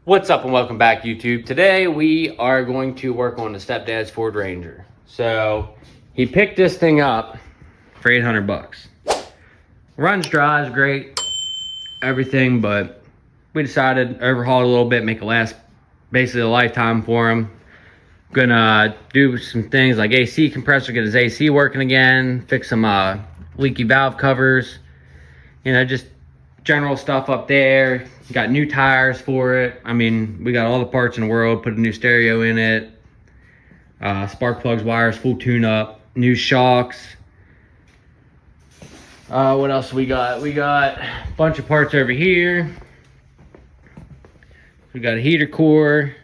What's up and welcome back, YouTube. Today we are going to work on the stepdad's Ford Ranger. So he picked this thing up for 800 bucks. Runs, drives great, everything, but we decided to overhaul it a little bit, make it last basically a lifetime for him. Gonna do some things like AC compressor, get his AC working again, fix some leaky valve covers, you know, just general stuff up there. Got new tires for it. I mean, we got all the parts in the world. Put a new stereo in it, spark plugs, wires, full tune up, new shocks. What else we got? We got a bunch of parts over here. We got a heater core,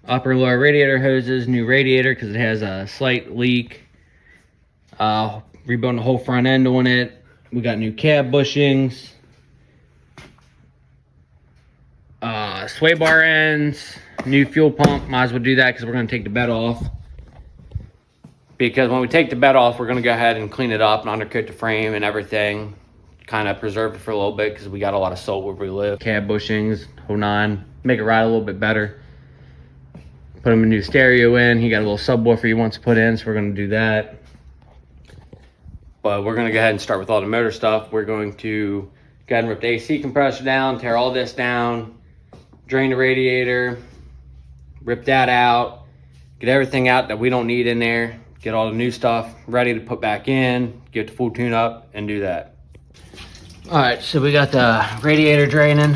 upper and lower radiator hoses, new radiator because it has a slight leak. Rebuilding the whole front end on it. We got new cab bushings. Sway bar ends, new fuel pump. Might as well do that because we're going to take the bed off. Because when we take the bed off, we're going to go ahead and clean it up and undercoat the frame and everything. Kind of preserve it for a little bit because we got a lot of salt where we live. Cab bushings, whole nine. Make it ride a little bit better. Put him a new stereo in. He got a little subwoofer he wants to put in, so we're going to do that. But we're going to go ahead and start with all the motor stuff. We're going to go ahead and rip the AC compressor down, tear all this down, drain the radiator, rip that out, get everything out that we don't need in there, get all the new stuff ready to put back in, get the full tune up, and do that. All right, so we got the radiator draining,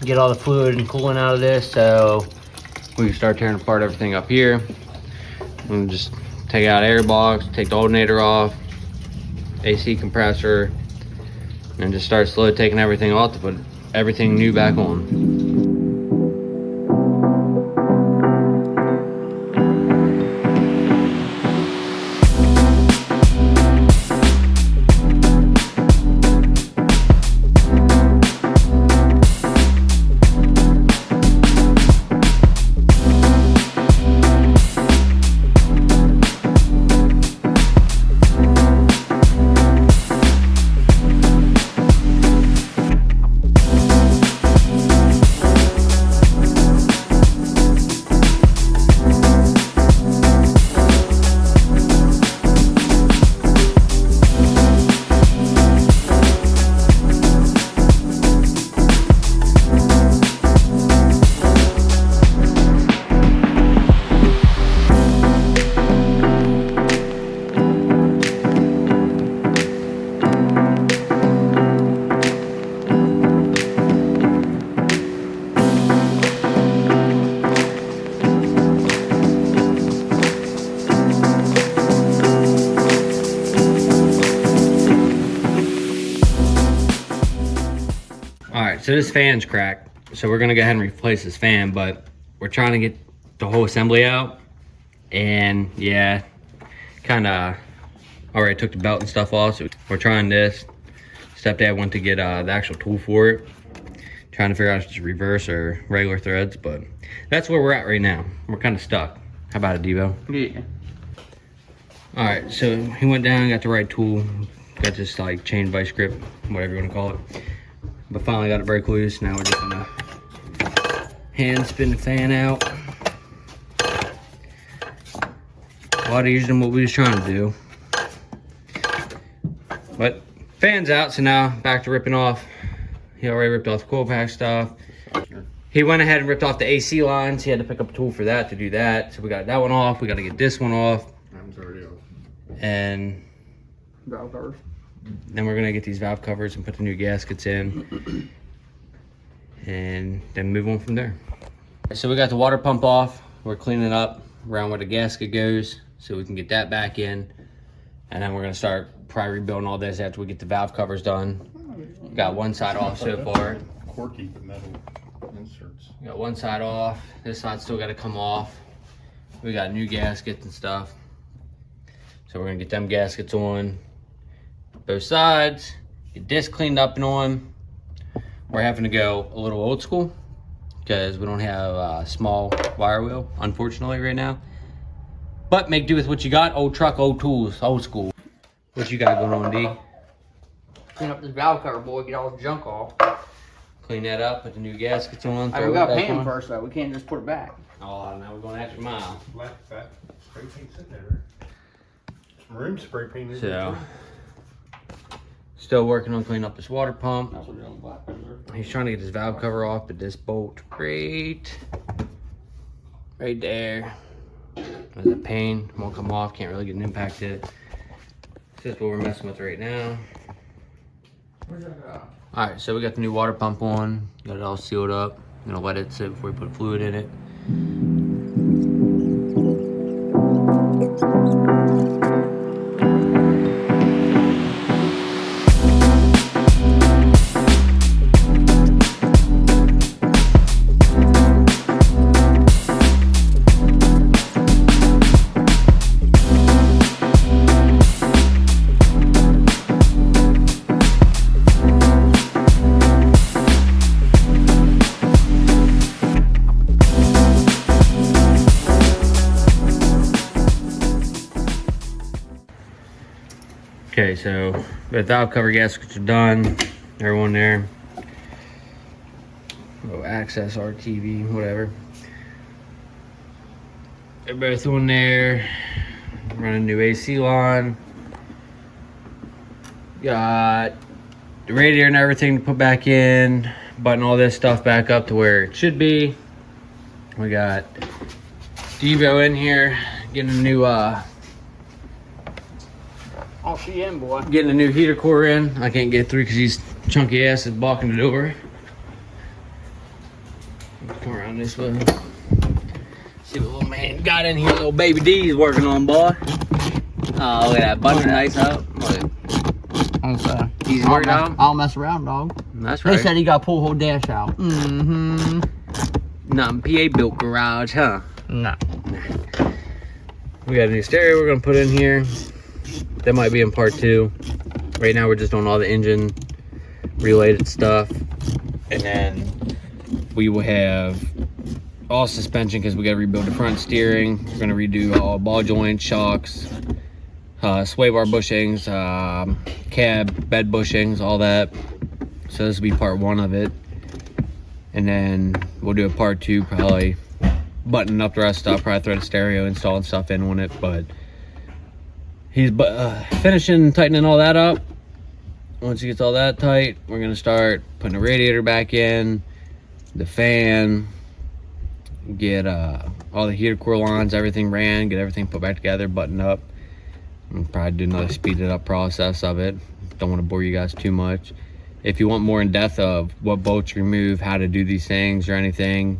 get all the fluid and coolant out of this, so we can start tearing apart everything up here. And just take out air box, take the alternator off, AC compressor, and just start slowly taking everything off to put everything new back on. So this fan's cracked, so we're gonna go ahead and replace this fan, but we're trying to get the whole assembly out, and yeah, kind of already took the belt and stuff off, so we're trying this. Stepdad went to get the actual tool for it, trying to figure out if it's reverse or regular threads, but that's where we're at right now. We're kind of stuck. How about it, Devo? Yeah. All right, so he went down, got the right tool, got this like chain vice grip, whatever you want to call it. But finally got it break loose. Now we're just gonna hand spin the fan out. A lot easier than what we was trying to do. But fan's out, so now back to ripping off. He already ripped off the coil pack stuff. He went ahead and ripped off the AC lines. He had to pick up a tool for that to do that. So we got that one off. We got to get this one off. Mine's already off. And Valve covers. then we're gonna get these valve covers and put the new gaskets in, and then move on from there. So we got the water pump off. We're cleaning up around where the gasket goes so we can get that back in, and then we're gonna start probably rebuilding all this after we get the valve covers done. Got one side off so far. Quirky metal inserts. We got one side off. This side's still got to come off. We got new gaskets and stuff, so we're gonna get them gaskets on both sides, get this cleaned up and on. We're having to go a little old school because we don't have a small wire wheel, unfortunately, right now. But make do with what you got. Old truck, old tools, old school. What you got going on, D? Clean up this valve cover, boy, get all the junk off. Clean that up, put the new gaskets on. Hey, we gotta paint them first though. We can't just put it back. Oh, now we're going extra mile. Black fat spray paint sitting there. Some room spray paint in there. So, still working on cleaning up this water pump. That's what we're doing, black. He's trying to get his valve cover off, but this bolt right there. There's a pain, won't come off, can't really get an impact to it. So that's what we're messing with right now. Where's that go? All right, so we got the new water pump on, got it all sealed up. I'm gonna let it sit before we put fluid in it. Okay, so the valve cover gaskets are done. Everyone there. Oh, access RTV, whatever. Everybody through in there. Running new AC line. Got the radiator and everything to put back in. Button all this stuff back up to where it should be. We got Devo in here getting a new Oh, she in, boy. getting a new heater core in. I can't get through because he's chunky ass is blocking the door. Come around this way. See what little man got in here. Little baby D's working on, boy. Oh, look at that. Bunch of nice out. Look. Easy work, dog. I'll mess around, dog. That's right. They said he got pull whole dash out. Mm-hmm. Nothing PA built garage, huh? No. We got a new stereo we're gonna put in here. That might be in part 2. Right now we're just on all the engine related stuff. And then we will have all suspension because we gotta rebuild the front steering. We're gonna redo all ball joints, shocks, sway bar bushings, cab, bed bushings, all that. So this will be part 1 of it. And then we'll do a part 2, probably buttoning up the rest of stuff, probably throw the stereo, installing stuff in on it, but he's finishing tightening all that up. Once he gets all that tight, we're gonna start putting the radiator back in, the fan, get all the heater core lines, everything ran, get everything put back together, buttoned up. And probably do another speeded up process of it. Don't want to bore you guys too much. If you want more in depth of what bolts remove, how to do these things or anything,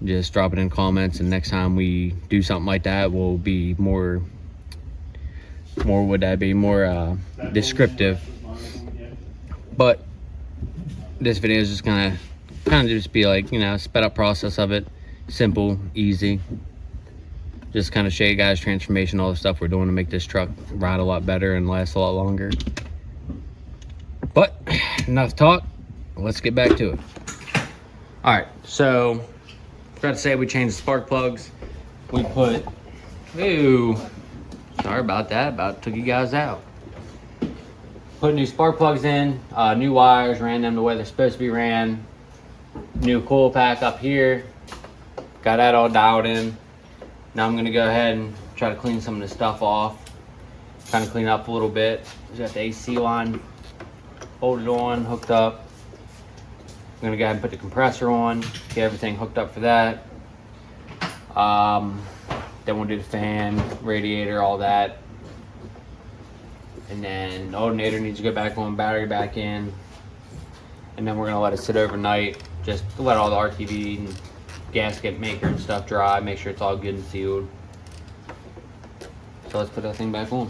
just drop it in comments, and next time we do something like that, we'll be more descriptive. But this video is just gonna kind of just be like, you know, sped up process of it, simple, easy. Just kind of show you guys transformation, all the stuff we're doing to make this truck ride a lot better and last a lot longer. But enough talk, let's get back to it. All right, so forgot to say we changed the spark plugs. We put, ooh, sorry about that, about took you guys out. Put new spark plugs in, new wires, ran them the way they're supposed to be ran. New coil pack up here, got that all dialed in. Now I'm gonna go ahead and try to clean some of this stuff off. Kind of clean up a little bit. We got the AC line bolted on, hooked up. I'm gonna go ahead and put the compressor on, get everything hooked up for that. Then we'll do the fan, radiator, all that. And then the alternator needs to go back on, battery back in. And then we're gonna let it sit overnight, just to let all the RTV and gasket maker and stuff dry, make sure it's all good and sealed. So let's put that thing back on.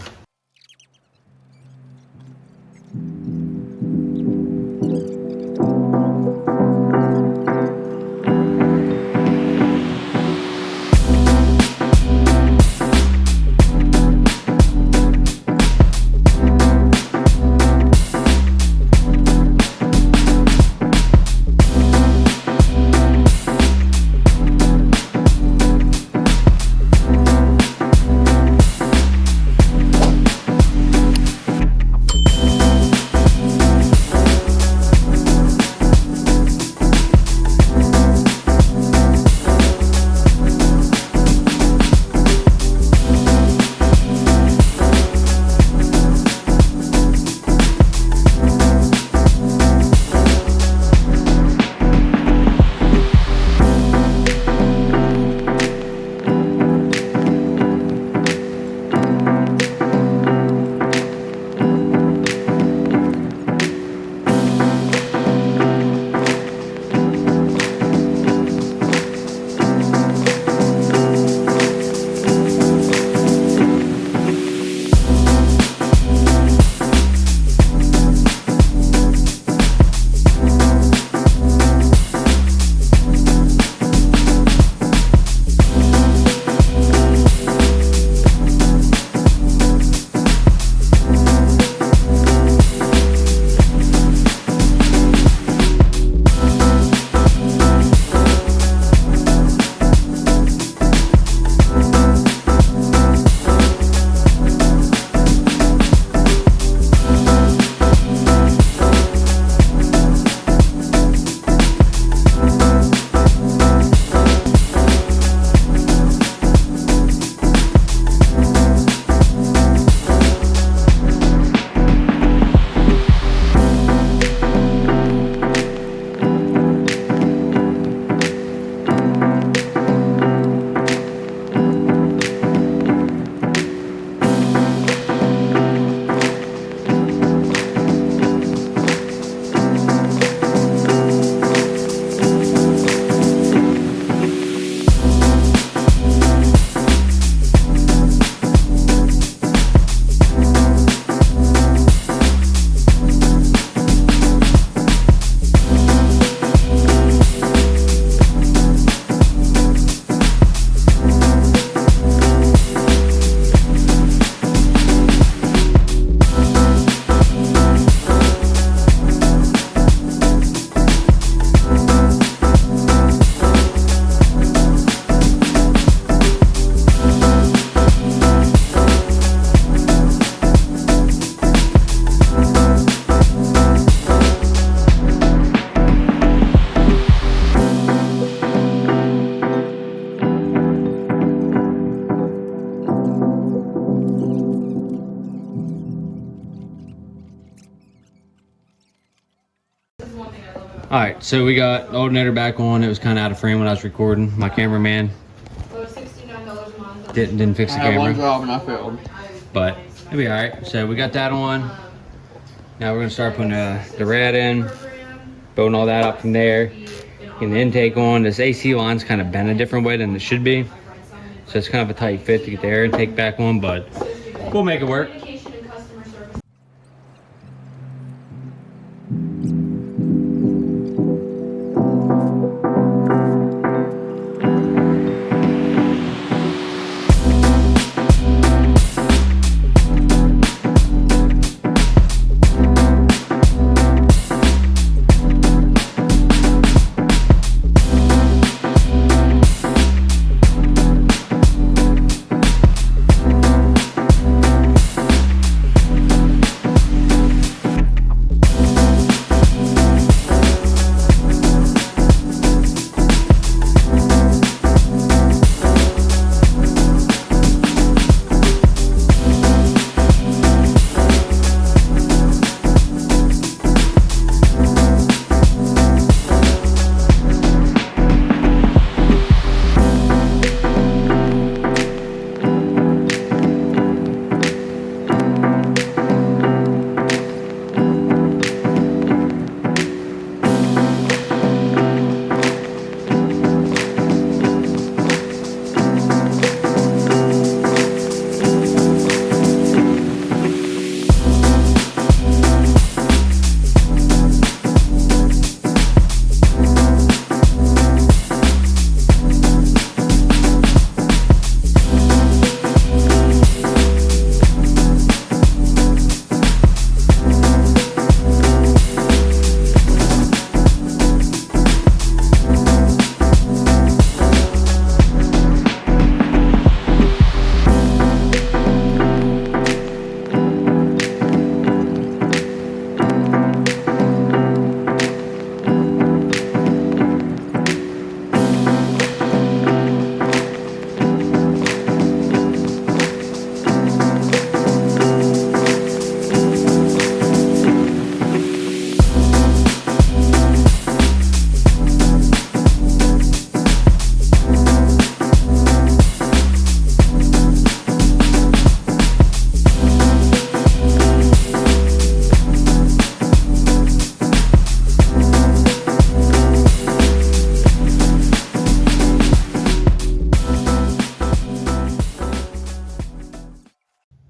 All right, so we got the alternator back on. It was kind of out of frame when I was recording. My cameraman didn't fix the I had one camera, job and I failed. but it'll be all right. So we got that on. Now we're gonna start putting the rad in, building all that up from there. Getting the intake on. This AC line's kind of bent a different way than it should be, so it's kind of a tight fit to get the air intake back on, but we'll make it work.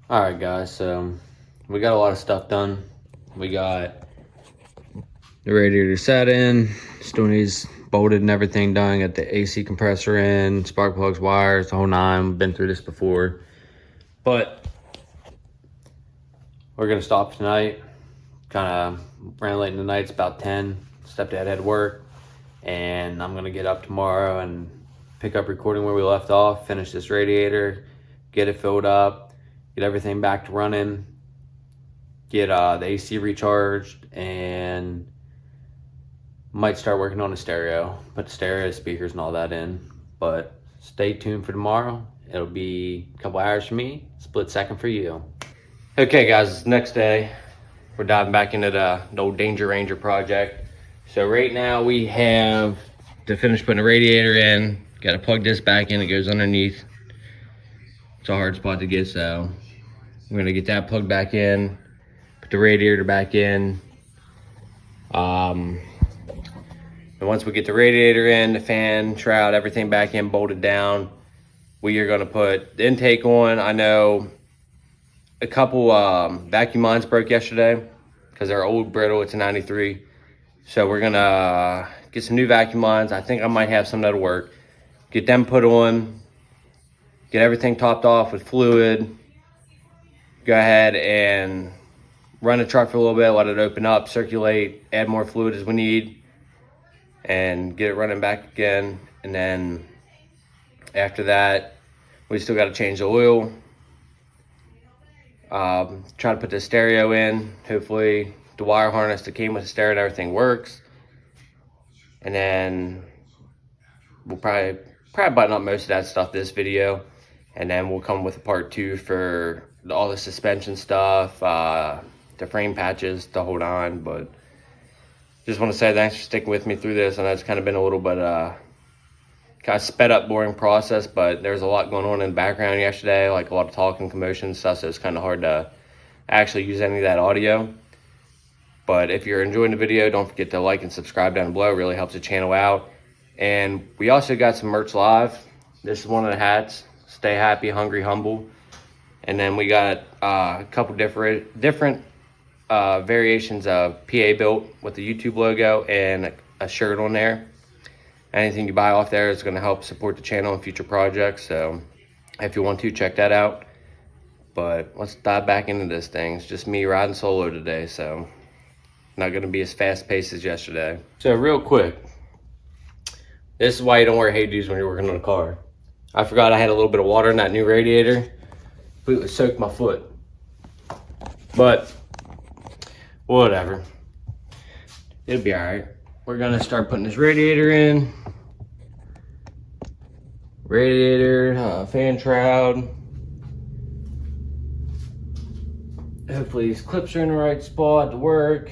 All right, guys, so we got a lot of stuff done. We got the radiator set in, still needs bolted and everything done. Got the AC compressor in, spark plugs, wires, the whole nine. Been through this before, but we're gonna stop tonight. Kind of ran late in the night. It's about 10. Stepdad had work, and I'm gonna get up tomorrow and pick up recording where we left off. Finish this radiator, get it filled up, get everything back to running, get the AC recharged, and might start working on the stereo. Put the stereo, speakers, and all that in. But stay tuned for tomorrow. It'll be a couple hours for me, split second for you. Okay, guys, next day. We're diving back into the old Danger Ranger project. So right now we have to finish putting the radiator in. Got to plug this back in. It goes underneath. It's a hard spot to get, so we're gonna get that plugged back in. Put the radiator back in. And once we get the radiator in, the fan, shroud, everything back in, bolted down, we are gonna put the intake on. I know a couple vacuum lines broke yesterday because they're old brittle. It's a 93. So we're gonna get some new vacuum lines. I think I might have some that'll work. Get them put on, get everything topped off with fluid. Go ahead and run the truck for a little bit, let it open up, circulate, add more fluid as we need, and get it running back again. And then after that, we still got to change the oil. Try to put the stereo in. Hopefully the wire harness that came with the stereo and everything works. And then we'll probably button up most of that stuff this video. And then we'll come with a part 2 for all the suspension stuff, the frame patches, the whole nine. But just want to say thanks for sticking with me through this. I know it's kind of been a little bit kind of sped up, boring process, but there's a lot going on in the background yesterday, like a lot of talking, commotion stuff, so it's kind of hard to actually use any of that audio. But if you're enjoying the video, don't forget to like and subscribe down below. It really helps the channel out. And we also got some merch live. This is one of the hats, Stay Happy, Hungry, Humble. And then we got a couple different variations of PA built with the YouTube logo and a shirt on there. Anything you buy off there is going to help support the channel and future projects. So if you want to, check that out. But let's dive back into this thing. It's just me riding solo today, so not going to be as fast paced as yesterday. So real quick, this is why you don't wear hey dudes when you're working on a car. I forgot I had a little bit of water in that new radiator. Completely soaked my foot. But whatever. It'll be alright. We're gonna start putting this radiator in. Radiator, fan shroud. Hopefully these clips are in the right spot to work.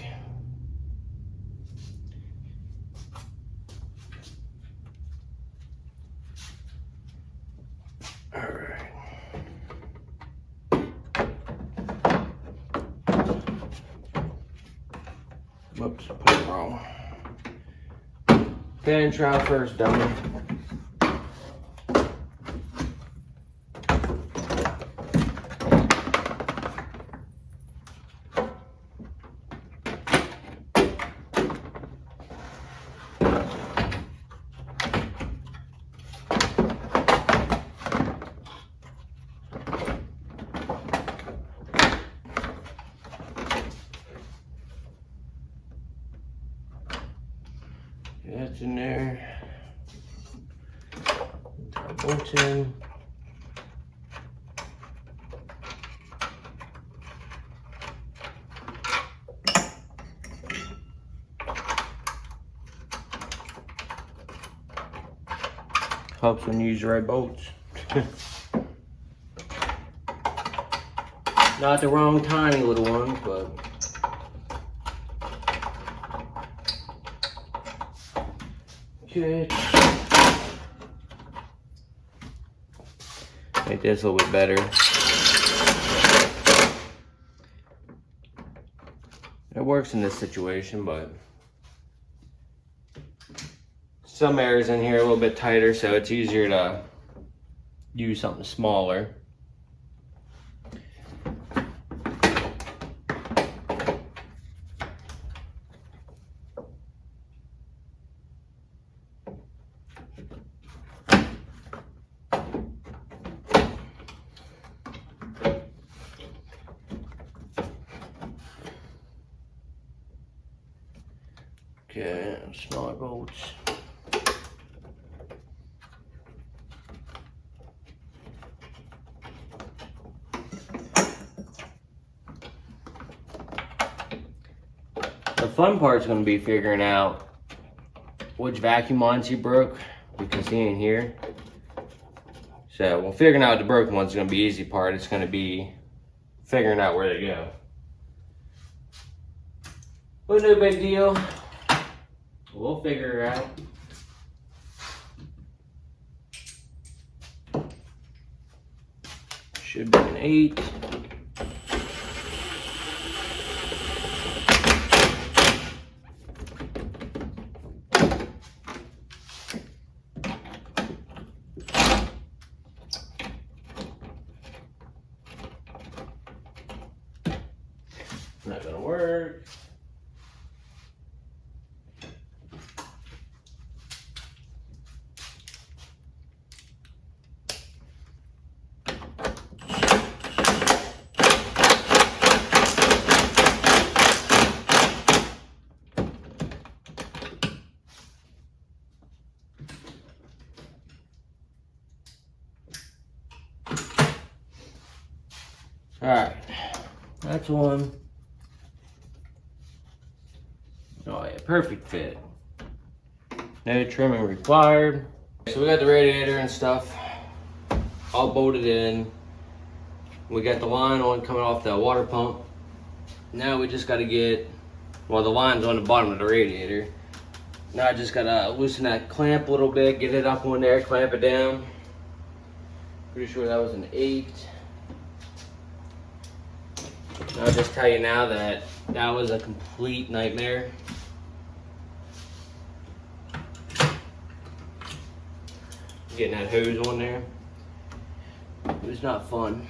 Whoops, I put it wrong. Fan shroud first, dummy. That's in there. Bolts in. Helps when you use the right bolts. Not the wrong tiny little ones, but good. Make this a little bit better. It works in this situation, but some areas in here are a little bit tighter, so it's easier to use something smaller. Okay, smaller bolts. The fun part is going to be figuring out which vacuum lines he broke, because he ain't here. So, well, figuring out the broken one's going to be the easy part. It's going to be figuring out where they go. But no big deal. We'll figure it out. Should be an 8. Not gonna work. All right, that's one. Oh yeah, perfect fit. No trimming required. So we got the radiator and stuff all bolted in. We got the line on coming off the water pump. Now we just got to get Well, the line's on the bottom of the radiator. Now I just gotta loosen that clamp a little bit, get it up on there, clamp it down. Pretty sure that was an 8. I'll just tell you now that that was a complete nightmare. Getting that hose on there. It was not fun.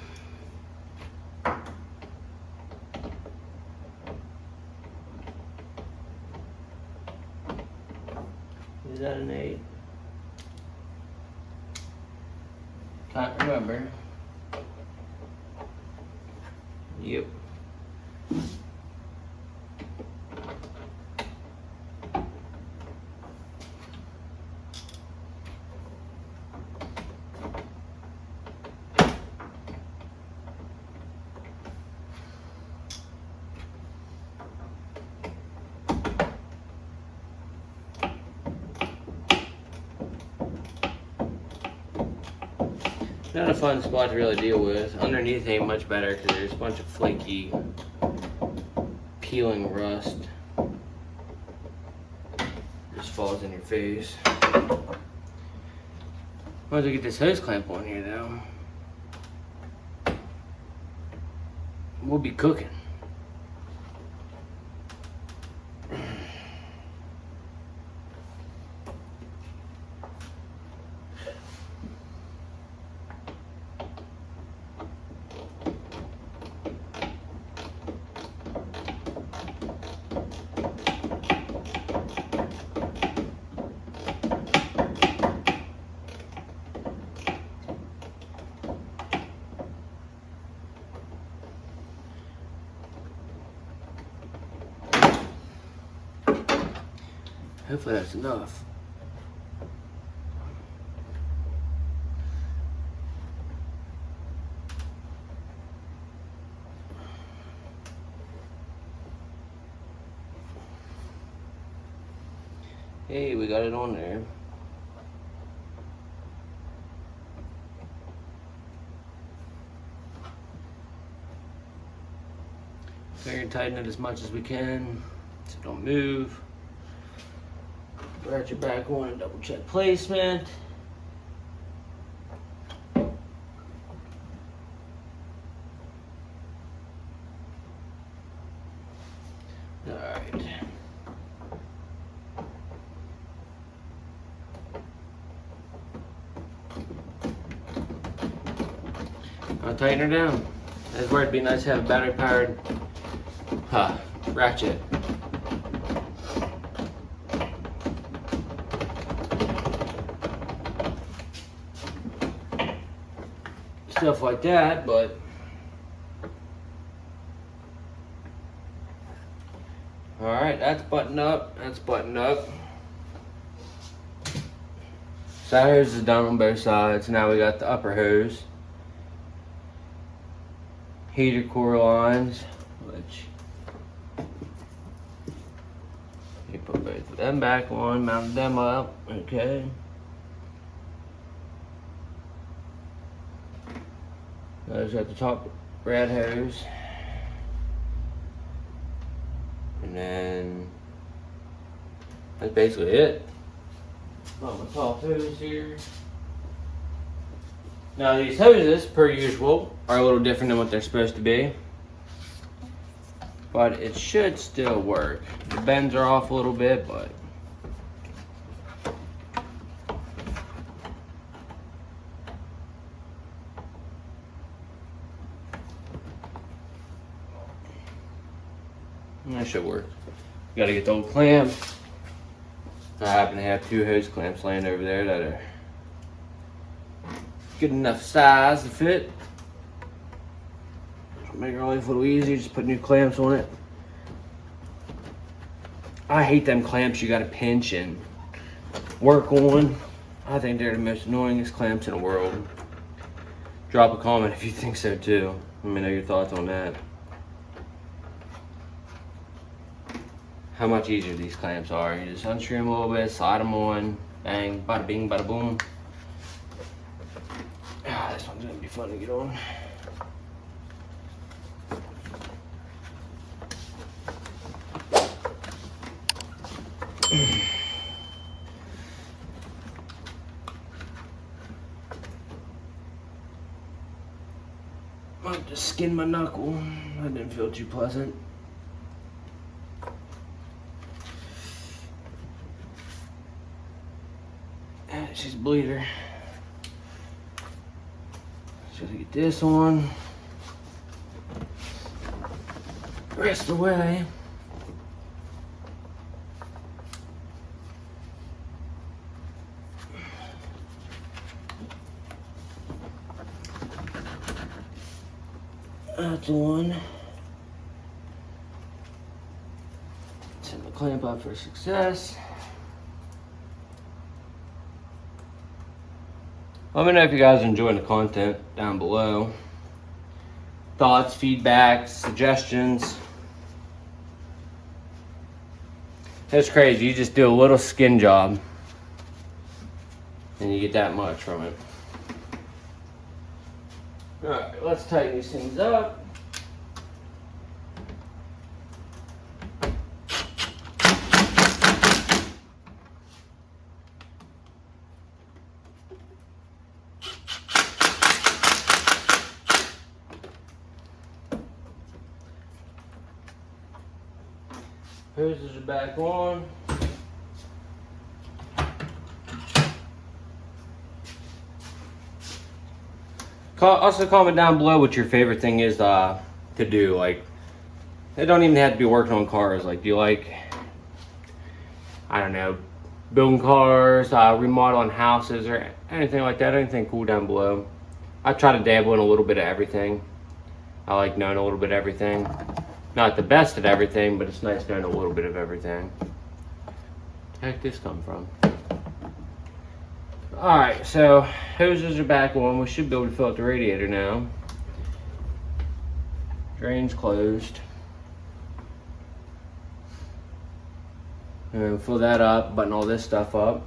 Is that an 8? Can't remember. Yep. Not a fun spot to really deal with. Underneath ain't much better because there's a bunch of flaky, peeling rust. Just falls in your face. Might as well get this hose clamp on here though. We'll be cooking. Hopefully that's enough. Hey, we got it on there. Figure tighten it as much as we can so don't move. Ratchet back on and double check placement. Alright. I'll tighten her down. That's where it'd be nice to have a battery powered ratchet. Stuff like that, but all right, that's buttoned up. That's buttoned up. Side hose is done on both sides. Now we got the upper hose, heater core lines, which you put both of them back on, mount them up. Okay. Those at the top red hose. And then that's basically it. On the top hose here. Now these hoses, per usual, are a little different than what they're supposed to be. But it should still work. The bends are off a little bit, but that should work. You gotta get the old clamps. I happen to have 2 hose clamps laying over there that are good enough size to fit. Make our life a little easier, just put new clamps on it. I hate them clamps you gotta pinch and work on. I think they're the most annoyingest clamps in the world. Drop a comment if you think so too. Let me know your thoughts on that. How much easier these clamps are. You just unscrew them a little bit, slide them on, bang, bada bing, bada boom. This one's gonna be fun to get on. I just skinned my knuckle. That didn't feel too pleasant. She's a bleeder. So to get this on. Rest away. That's one. Set the clamp up for success. Let me know if you guys are enjoying the content down below. Thoughts, feedback, suggestions. It's crazy, you just do a little skin job and you get that much from it. Alright, let's tighten these things up. Hoses are back on. Also comment down below what your favorite thing is to do. Like, it don't even have to be working on cars. Like, do you like, I don't know, building cars, remodeling houses, or anything like that? Anything cool down below. I try to dabble in a little bit of everything. I like knowing a little bit of everything. Not the best at everything, but it's nice knowing a little bit of everything. Where the heck did this come from? Alright, so hoses are back on. We should be able to fill up the radiator now. Drain's closed. And fill that up, button all this stuff up.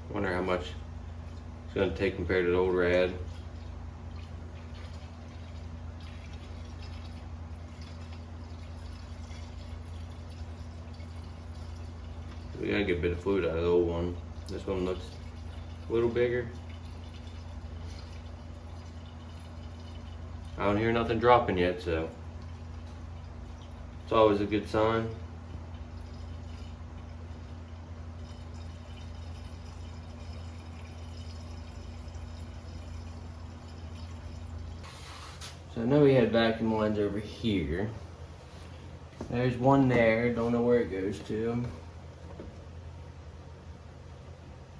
Wonder how much it's going to take compared to the old rad. We gotta get a bit of fluid out of the old one. This one looks a little bigger. I don't hear nothing dropping yet, so it's always a good sign. So I know we had vacuum lines over here. There's one there, don't know where it goes to.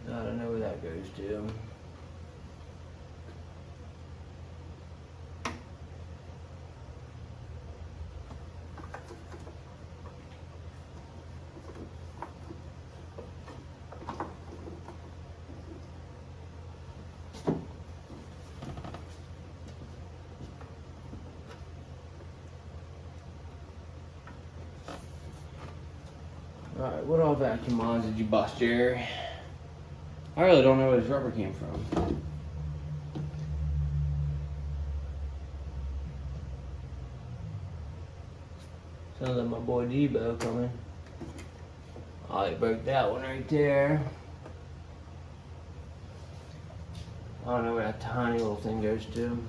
I don't know where that goes to. Alright, what all vacuum lines did you bust, Jerry? I really don't know where this rubber came from. Sounds like my boy Debo coming. Oh, he broke that one right there. I don't know where that tiny little thing goes to.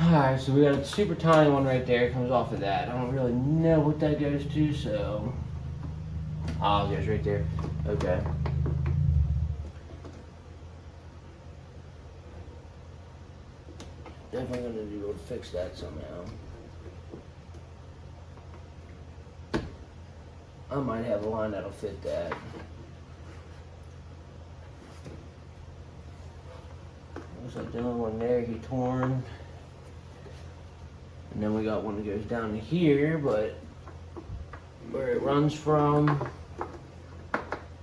Alright, so we got a super tiny one right there, comes off of that. I don't really know what that goes to, so... Oh, it goes right there. Okay. Definitely gonna be able to fix that somehow. I might have a line that'll fit that. Looks like the only one there, he torn. And then we got one that goes down to here, but where it runs from,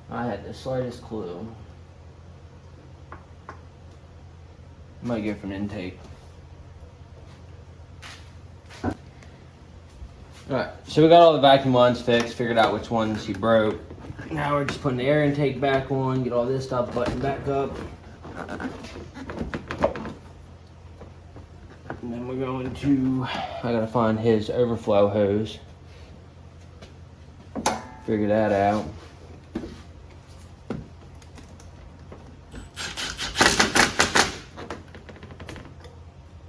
I had the slightest clue. Might get from intake. Alright, so we got all the vacuum lines fixed, figured out which ones he broke. Now we're just putting the air intake back on, get all this stuff buttoned back up. And then we're going to, I gotta find his overflow hose. Figure that out.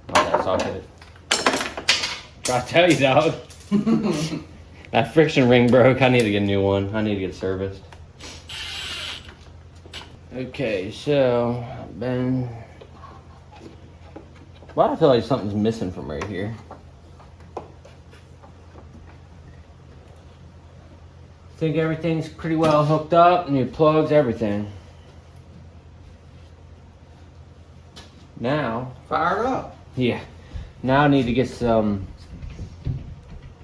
Oh, that's all good. Try to tell you, dog. That friction ring broke. I need to get a new one. I need to get it serviced. Okay, so Ben, why do I feel like something's missing from right here? I think everything's pretty well hooked up. New plugs, everything. Now, Fired up. yeah. Now I need to get some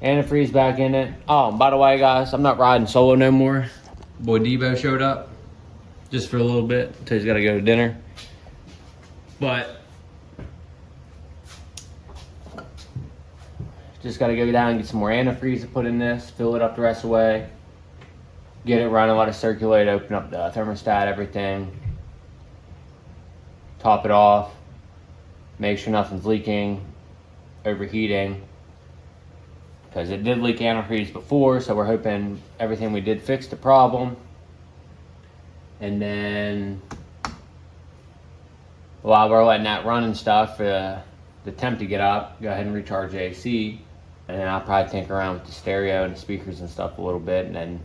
antifreeze back in it. Oh, by the way, guys, I'm not riding solo no more. Boy Debo showed up just for a little bit until he's got to go to dinner. But just got to go down and get some more antifreeze to put in this, fill it up the rest of the way, get it running, let it circulate, open up the thermostat, everything, top it off, make sure nothing's leaking, overheating. Because it did leak antifreeze before, so we're hoping everything we did fixed the problem. And then while we're letting that run and stuff for the temp to get up, go ahead and recharge the AC. And then I'll probably tinker around with the stereo and the speakers and stuff a little bit, and then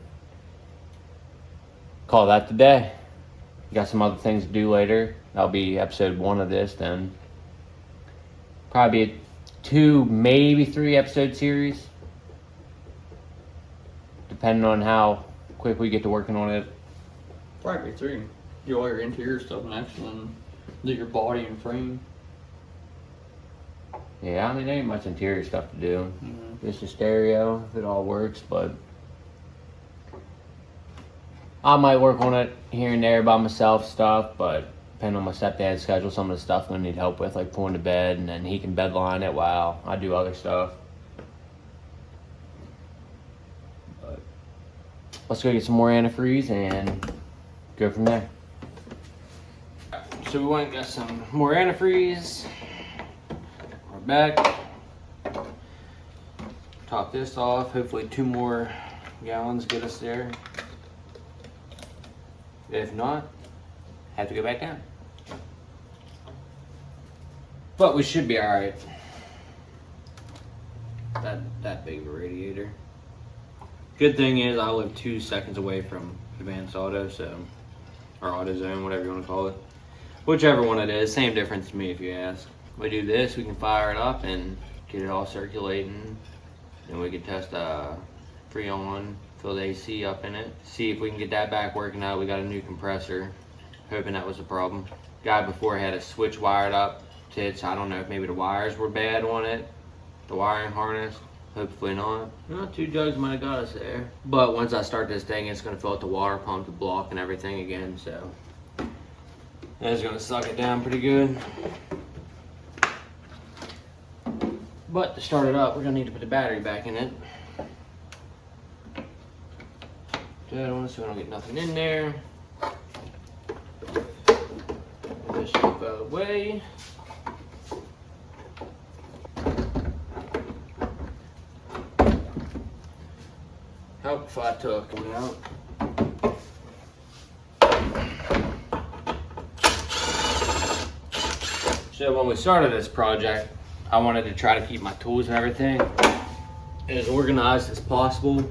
call that the day. Got some other things to do later. That'll be episode 1 of this, then probably a 2, maybe 3 episode series, depending on how quick we get to working on it. Probably 3. Do all your interior stuff next, and then do your body and frame. Yeah, I mean, there ain't much interior stuff to do. Mm-hmm. Just a stereo, if it all works, but I might work on it here and there by myself stuff, but depending on my stepdad's schedule, some of the stuff I'm gonna need help with, like pulling the bed, and then he can bed line it while I do other stuff. But let's go get some more antifreeze and go from there. So we went and got some more antifreeze. We're back. Top this off. Hopefully 2 more gallons get us there. If not, have to go back down. But we should be alright. That big of a radiator. Good thing is I live 2 seconds away from Advanced Auto, so, or AutoZone, whatever you want to call it. Whichever one it is, same difference to me if you ask. We do this, we can fire it up and get it all circulating. Then we can test Freon, fill the AC up in it. See if we can get that back working out. We got a new compressor. Hoping that was the problem. Guy before had a switch wired up to it, so I don't know if maybe the wires were bad on it. The wiring harness. Hopefully not. Well, 2 jugs might have got us there. But once I start this thing, it's going to fill up the water pump, the block, and everything again, so that's going to suck it down pretty good. But to start it up, we're going to need to put the battery back in it. That one, so we don't get nothing in there. This stuff out of the way. Help if I took one out. So when we started this project, I wanted to try to keep my tools and everything as organized as possible,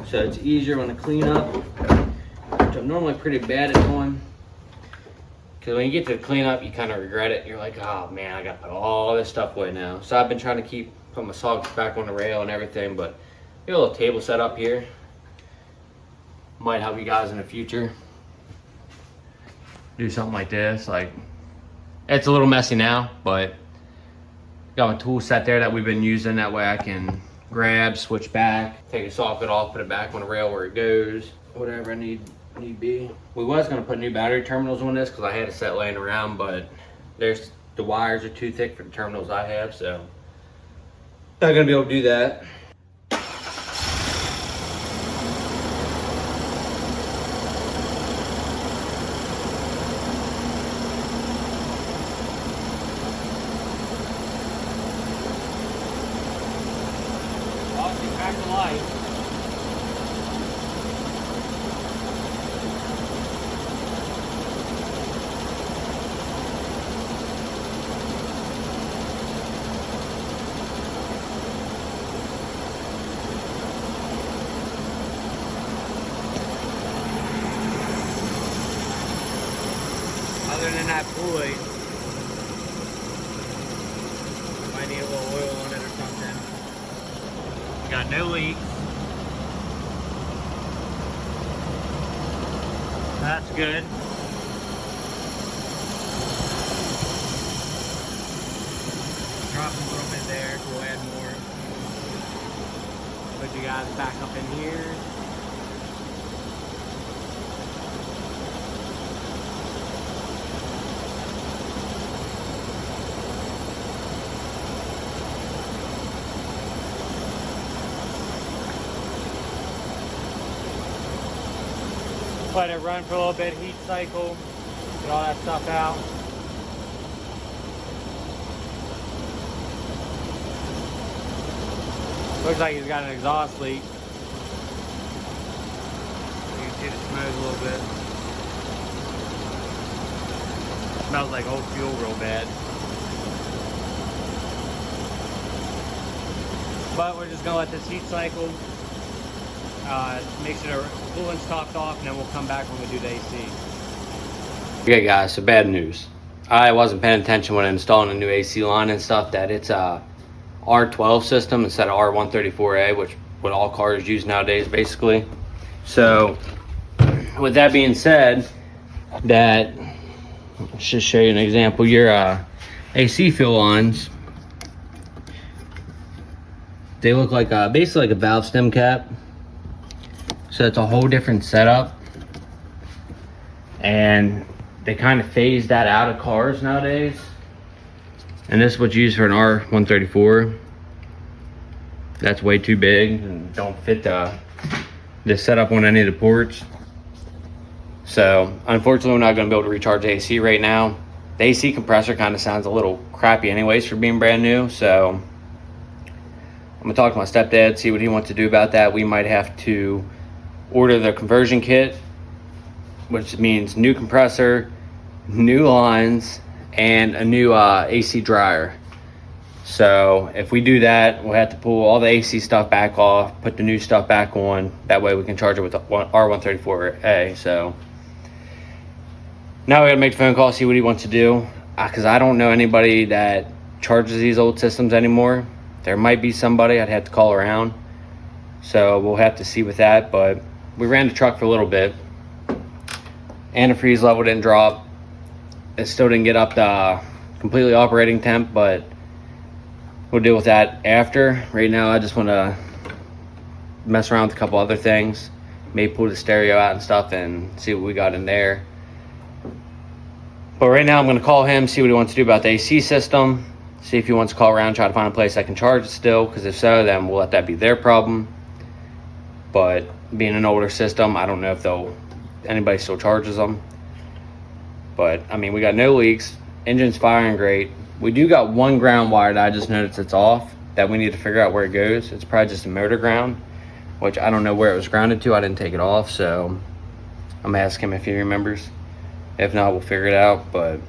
so it's easier on the cleanup, which I'm normally pretty bad at doing. Because when you get to the cleanup, you kind of regret it. You're like, oh man, I got to put all this stuff away now. So I've been trying to put my sockets back on the rail and everything, but got a little table set up here. Might help you guys in the future. Do something like this. Like, it's a little messy now, but got my tool set there that we've been using. That way I can grab, switch back, take a socket off, put it back on the rail where it goes. Whatever I need need be. We was gonna put new battery terminals on this because I had a set laying around, but the wires are too thick for the terminals I have, so not gonna be able to do that. Back to life. Other than that pulley, might need a little oil on it or something. We got no leaks. That's good. Drop a little bit there, so we'll add more. Put you guys back up in here. Let it run for a little bit, heat cycle, get all that stuff out. Looks like he's got an exhaust leak. You can see the smoke a little bit. Smells like old fuel real bad. But we're just gonna let this heat cycle. Make sure the coolant's topped off, and then we'll come back when we do the AC. Okay guys, so bad news. I wasn't paying attention when installing a new AC line and stuff that it's a R12 system instead of R134A, which what all cars use nowadays basically. So with that being said, that let's just show you an example. Your AC fuel lines, they look like basically like a valve stem cap. So it's a whole different setup, and they kind of phased that out of cars nowadays. And this is what's used for an R134. That's way too big and don't fit the setup on any of the ports. So unfortunately, we're not going to be able to recharge the AC right now. The AC compressor kind of sounds a little crappy anyways for being brand new. So I'm gonna talk to my stepdad, see what he wants to do about that. We might have to order the conversion kit, which means new compressor, new lines, and a new AC dryer. So if we do that, we'll have to pull all the AC stuff back off, put the new stuff back on. That way we can charge it with the R134A. So now we gotta make the phone call, see what he wants to do, because I don't know anybody that charges these old systems anymore. There might be somebody, I'd have to call around. So we'll have to see with that, but we ran the truck for a little bit. Antifreeze level didn't drop. It still didn't get up to completely operating temp, but we'll deal with that after. Right now, I just want to mess around with a couple other things. Maybe pull the stereo out and stuff and see what we got in there. But right now, I'm going to call him, see what he wants to do about the AC system. See if he wants to call around, try to find a place I can charge it still, because if so, then we'll let that be their problem. But being an older system, I don't know if anybody still charges them. But I mean, we got no leaks, engine's firing great. We do got one ground wire that I just noticed it's off, that we need to figure out where it goes. It's probably just a motor ground, which I don't know where it was grounded to. I didn't take it off, so I'm gonna ask him if he remembers. If not, we'll figure it out. But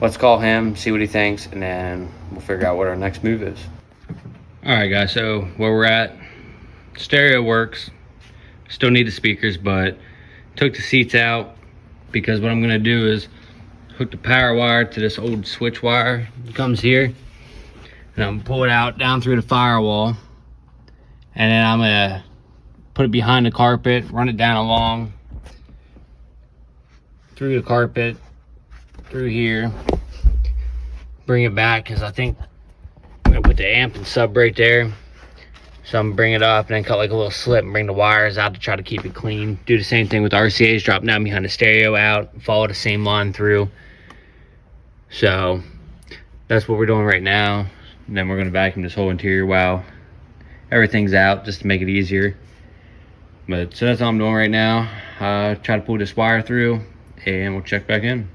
let's call him, see what he thinks, and then we'll figure out what our next move is. All right, guys, so where we're at, stereo works. Still need the speakers, but took the seats out because what I'm gonna do is hook the power wire to this old switch wire. It comes here, and I'm gonna pull it out down through the firewall, and then I'm gonna put it behind the carpet, run it down along through the carpet, through here, bring it back, because I think I'm gonna put the amp and sub right there. So I'm gonna bring it up and then cut like a little slip and bring the wires out to try to keep it clean. Do the same thing with the RCA's, drop down behind the stereo out, follow the same line through. So that's what we're doing right now. And then we're gonna vacuum this whole interior while everything's out, just to make it easier. But so that's all I'm doing right now. Try to pull this wire through and we'll check back in.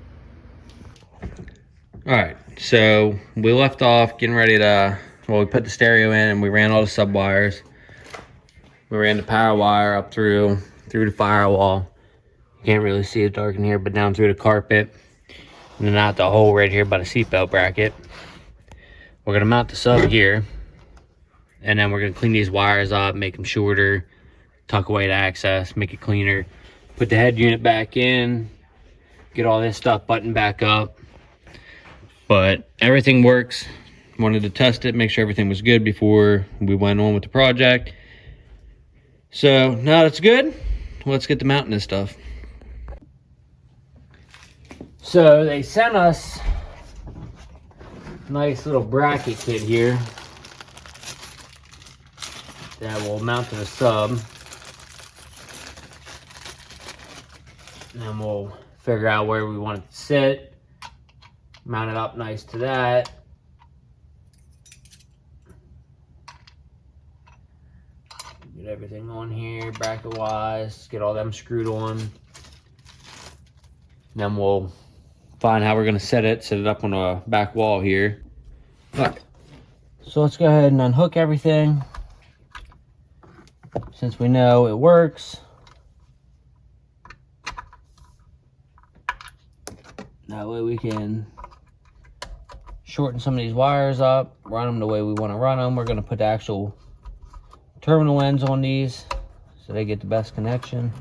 All right, so we left off getting ready to, well, we put the stereo in and we ran all the sub wires. We ran the power wire up through the firewall. You can't really see it dark in here, but down through the carpet. And then out the hole right here by the seatbelt bracket. We're gonna mount the sub here. And then we're gonna clean these wires up, make them shorter, tuck away the access, make it cleaner. Put the head unit back in, get all this stuff buttoned back up. But everything works. Wanted to test it, make sure everything was good before we went on with the project. So now that's good, let's get to mounting this stuff. So they sent us a nice little bracket kit here that will mount to the sub. And then we'll figure out where we want it to sit. Mount it up nice to that. Get everything on here, bracket wise, get all them screwed on. Then we'll find how we're gonna set it up on a back wall here. Alright, so let's go ahead and unhook everything. Since we know it works. That way we can shorten some of these wires up, run them the way we want to run them. We're going to put the actual terminal ends on these so they get the best connection.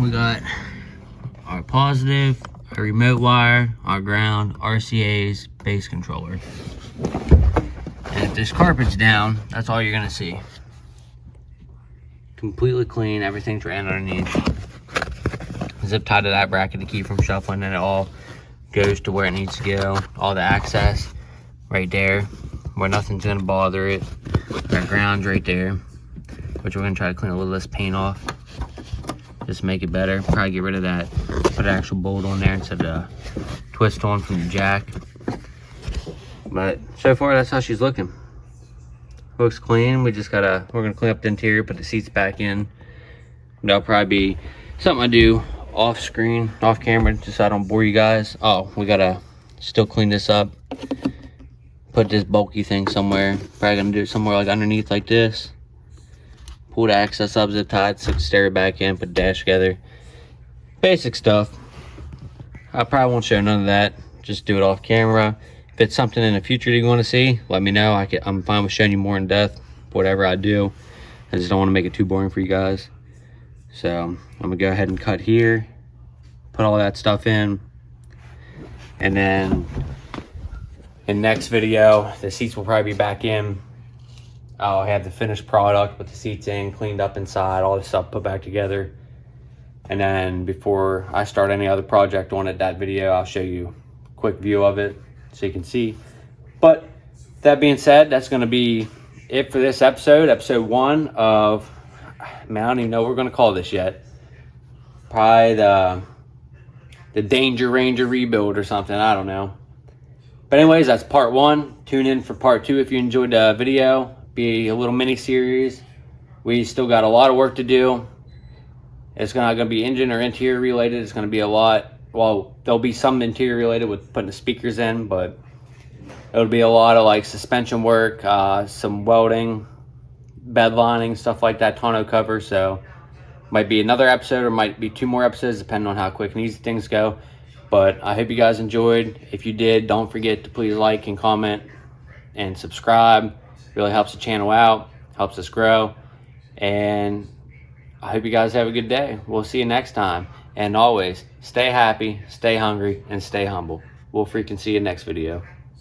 We got our positive, our remote wire, our ground, RCA's, base controller. And if this carpet's down, that's all you're gonna see. Completely clean, everything's ran underneath. Zip tied to that bracket to keep from shuffling, and it all goes to where it needs to go. All the access right there, where nothing's gonna bother it. Our ground's right there, which we're gonna try to clean a little of this paint off. Just make it better. Probably get rid of that. Put an actual bolt on there instead of twist on from the jack. But so far, that's how she's looking. Looks clean. We're gonna clean up the interior, put the seats back in. That'll probably be something I do off screen, off camera, just so I don't bore you guys. Oh, we gotta still clean this up. Put this bulky thing somewhere. Probably gonna do it somewhere like underneath like this. Pull the access up, zip tied, stick the stereo back in, put the dash together. Basic stuff. I probably won't show none of that. Just do it off camera. If it's something in the future you want to see, let me know. I'm fine with showing you more in depth, whatever I do. I just don't want to make it too boring for you guys. So I'm gonna go ahead and cut here, put all that stuff in, and then in next video, the seats will probably be back in. I'll have the finished product with the seats in, cleaned up inside, all this stuff put back together. And then before I start any other project on it, that video, I'll show you a quick view of it so you can see. But that being said, that's gonna be it for this episode, episode 1 of, man, I don't even know what we're gonna call this yet. Probably the Danger Ranger rebuild or something, I don't know. But anyways, that's part 1. Tune in for part 2 if you enjoyed the video. Be a little mini series. We still got a lot of work to do. It's not gonna be engine or interior related. It's gonna be a lot. Well, there'll be some interior related with putting the speakers in, but it'll be a lot of like suspension work, some welding, bed lining, stuff like that, tonneau cover. So might be another episode or might be 2 more episodes depending on how quick and easy things go. But I hope you guys enjoyed. If you did, don't forget to please like and comment and subscribe. Really helps the channel out, helps us grow. And I hope you guys have a good day. We'll see you next time. And always, stay happy, stay hungry, and stay humble. We'll freaking see you next video.